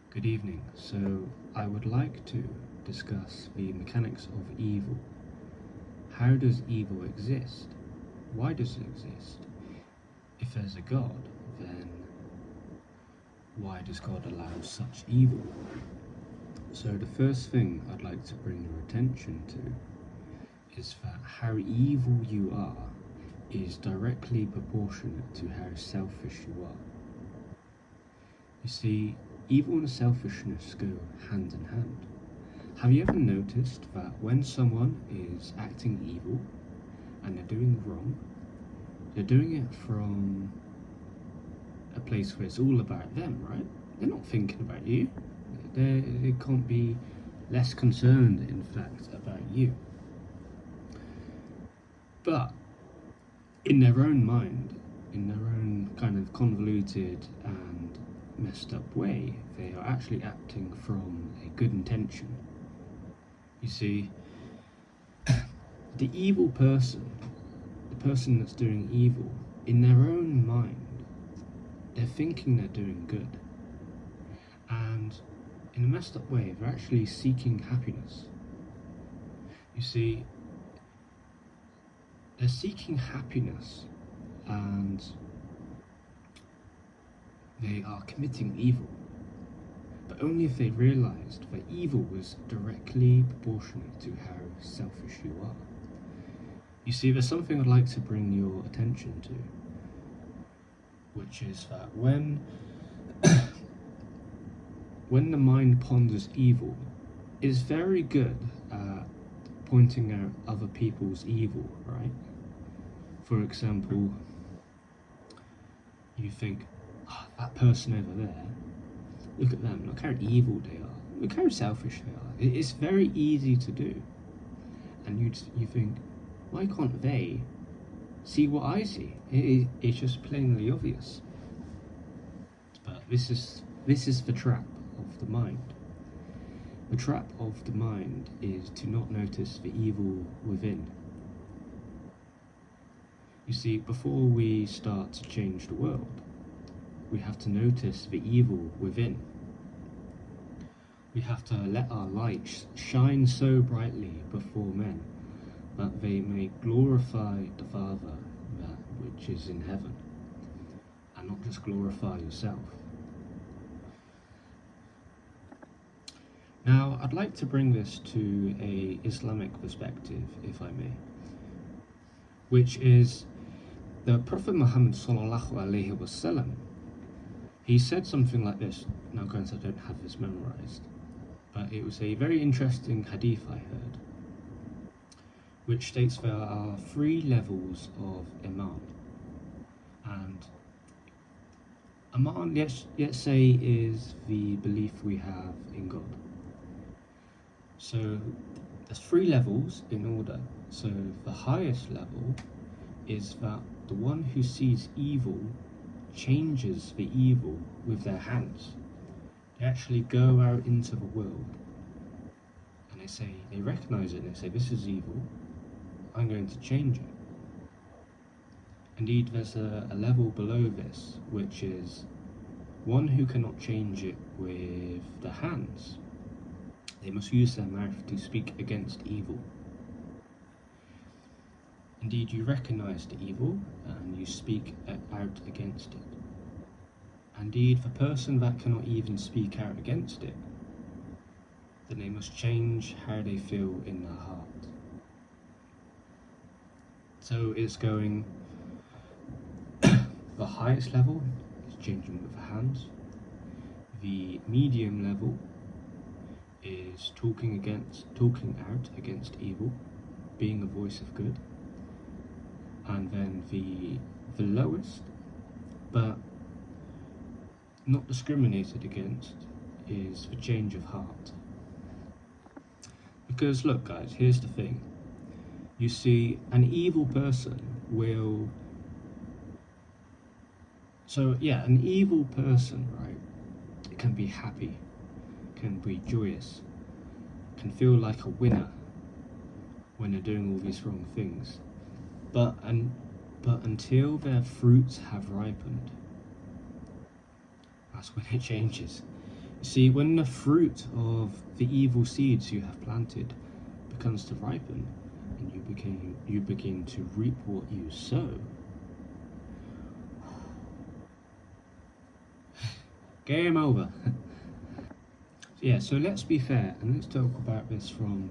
Good evening. So, I would like to discuss the mechanics of evil. How does evil exist? Why does it exist? If there's a God, then why does God allow such evil? So, the first thing I'd like to bring your attention to is that how evil you are is directly proportionate to how selfish you are. You see, evil and selfishness go hand in hand. Have you ever noticed that when someone is acting evil and they're doing wrong, they're doing it from a place where it's all about them, right? They're not thinking about you. They can't be less concerned, in fact, about you. But in their own mind, in their own kind of convoluted and messed up way, they are actually acting from a good intention. You see, the evil person, the person that's doing evil, in their own mind, they're thinking they're doing good. And in a messed up way, they're actually seeking happiness. You see, they're seeking happiness and they are committing evil. But only if they realised that evil was directly proportionate to how selfish you are. You see, there's something I'd like to bring your attention to, which is that when the mind ponders evil, it is very good at pointing out other people's evil, right? For example, you think, that person over there, look at them, look how evil they are, look how selfish they are. It's very easy to do. And you think, why can't they see what I see? It's just plainly obvious. But this is the trap of the mind. The trap of the mind is to not notice the evil within. You see, before we start to change the world, we have to notice the evil within. We have to let our light shine so brightly before men that they may glorify the Father that which is in heaven, and not just glorify yourself. Now, I'd like to bring this to a Islamic perspective, if I may, which is the Prophet Muhammad sallallahu alaihi wasallam. He said something like this. Now, granted, I don't have this memorized, but it was a very interesting hadith I heard, which states there are 3 levels of Iman. And Iman, let's say, is the belief we have in God. So there's 3 levels in order. So the highest level is that the one who sees evil changes the evil with their hands. They actually go out into the world and they recognize it and they say, this is evil, I'm going to change it. Indeed, there's a level below this, which is one who cannot change it with the hands. They must use their mouth to speak against evil. Indeed, you recognize the evil and you speak out against it. Indeed, the person that cannot even speak out against it, then they must change how they feel in their heart. So it's going, the highest level is changing with the hands. The medium level is talking out against evil, being a voice of good. And then the lowest, but not discriminated against, is the change of heart. Because look, guys, here's the thing. You see, an evil person will... an evil person, right, can be happy, can be joyous, can feel like a winner when they're doing all these wrong things. But until their fruits have ripened, that's when it changes. See, when the fruit of the evil seeds you have planted becomes to ripen, and you begin to reap what you sow, game over. Yeah, so let's be fair and let's talk about this from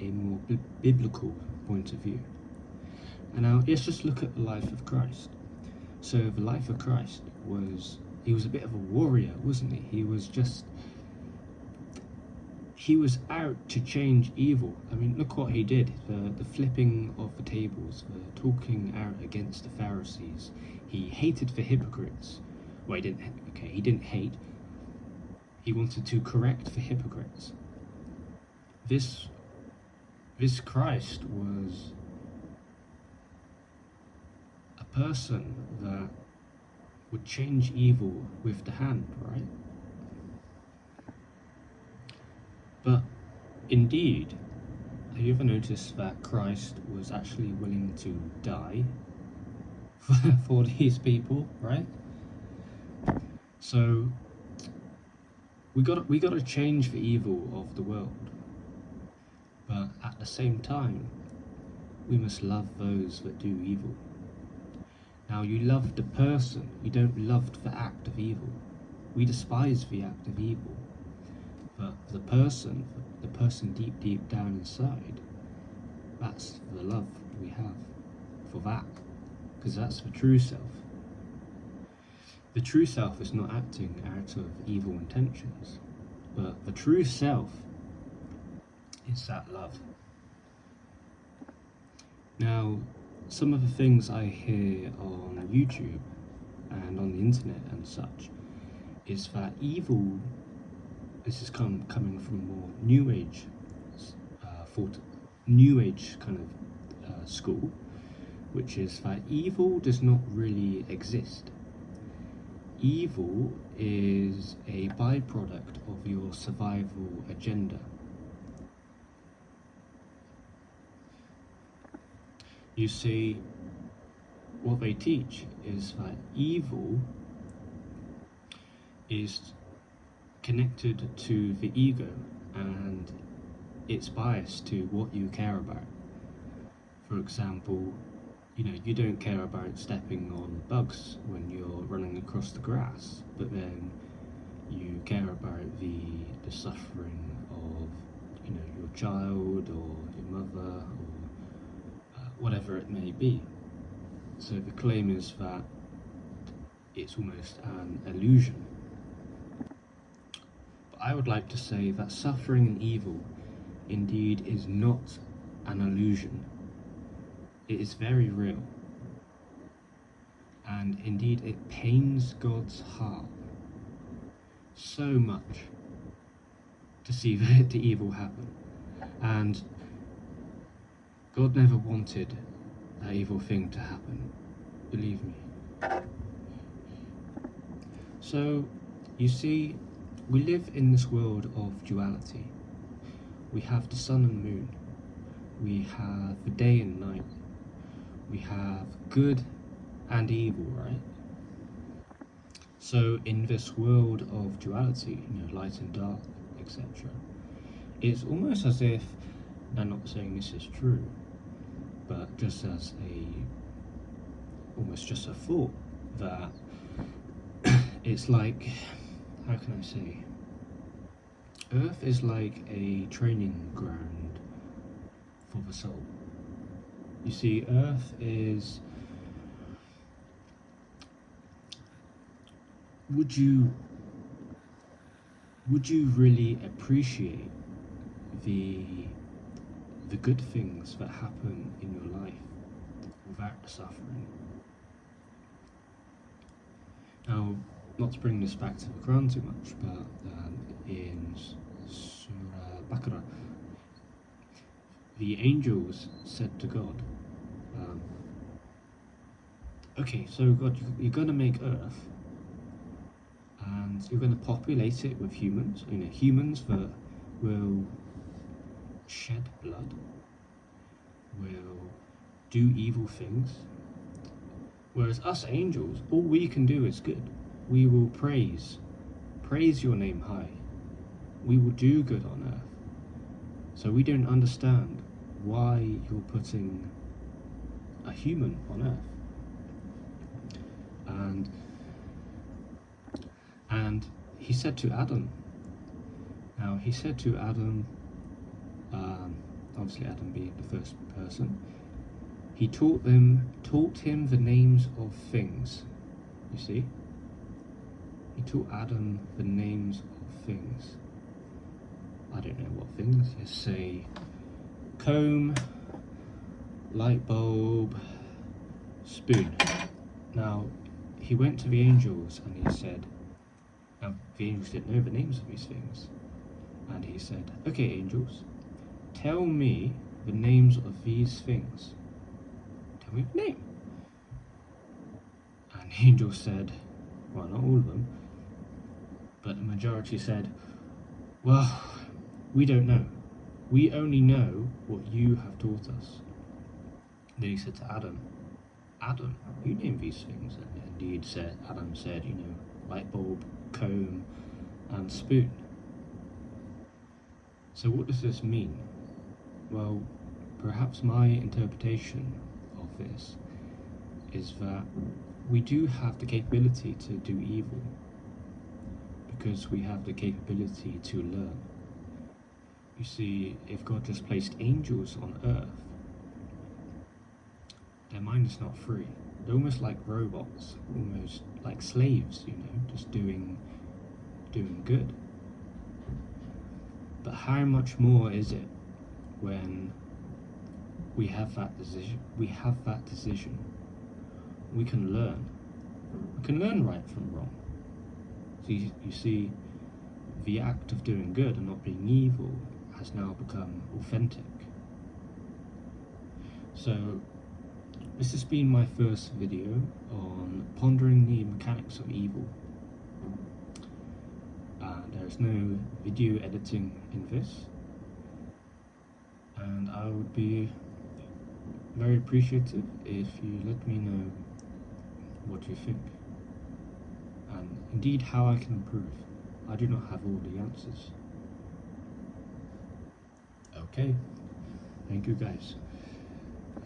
a more biblical point of view. And now let's just look at the life of Christ. So the life of Christ he was a bit of a warrior, wasn't he? He was out to change evil. I mean, look what he did. The flipping of the tables, the talking out against the Pharisees. He hated the hypocrites. Well, he didn't hate. He wanted to correct the hypocrites. This Christ was a person that would change evil with the hand, right? But indeed, have you ever noticed that Christ was actually willing to die for these people, right? So we got to change the evil of the world, but at the same time, we must love those that do evil. Now, you love the person, you don't love the act of evil. We despise the act of evil, but the person deep down inside, that's the love we have for that, because that's the true self. The true self is not acting out of evil intentions, but the true self is that love. Now, some of the things I hear on YouTube and on the internet and such is that evil, this is coming from more New Age kind of school, which is that evil does not really exist. Evil is a byproduct of your survival agenda. You see, what they teach is that evil is connected to the ego and it's biased to what you care about. For example, you don't care about stepping on bugs when you're running across the grass, but then you care about the suffering of your child or your mother or whatever it may be. So the claim is that it's almost an illusion. But I would like to say that suffering and evil indeed is not an illusion. It is very real, and indeed it pains God's heart so much to see the evil happen, and God never wanted that evil thing to happen, believe me. So, you see, we live in this world of duality. We have the sun and moon, we have the day and night, we have good and evil, right? So in this world of duality, light and dark, etc., it's almost as if, and I'm not saying this is true, but just as almost just a thought, that it's like, how can I say, Earth is like a training ground for the soul. You see, Earth is, would you really appreciate the good things that happen in your life without the suffering? Now, not to bring this back to the Quran too much, but in Surah Baqarah, the angels said to God, okay, so God, you're going to make Earth, and you're going to populate it with humans, humans that will shed blood, will do evil things, whereas us angels, all we can do is good. We will praise your name high. we will do good on earth. So we don't understand why you're putting a human on earth. And he said to Adam, obviously Adam being the first person, he taught him the names of things. You see? He taught Adam the names of things. I don't know what things. Just say comb, light bulb, spoon. Now, he went to the angels and he said, now the angels didn't know the names of these things. And he said, okay, angels, tell me the names of these things. Tell me the name. And the angels said, well, not all of them, but the majority said, well, we don't know. We only know what you have taught us. Then he said to Adam, Adam, you name these things. And indeed Adam said, light bulb, comb, and spoon. So what does this mean? Well, perhaps my interpretation of this is that we do have the capability to do evil because we have the capability to learn. You see, if God just placed angels on earth, their mind is not free. They're almost like robots, almost like slaves, just doing good. But how much more is it when we have that decision? We can learn. We can learn right from wrong. So you see, the act of doing good and not being evil has now become authentic. So this has been my first video on pondering the mechanics of evil. There's no video editing in this, and I would be very appreciative if you let me know what you think, and indeed how I can improve. I do not have all the answers. Okay, thank you guys.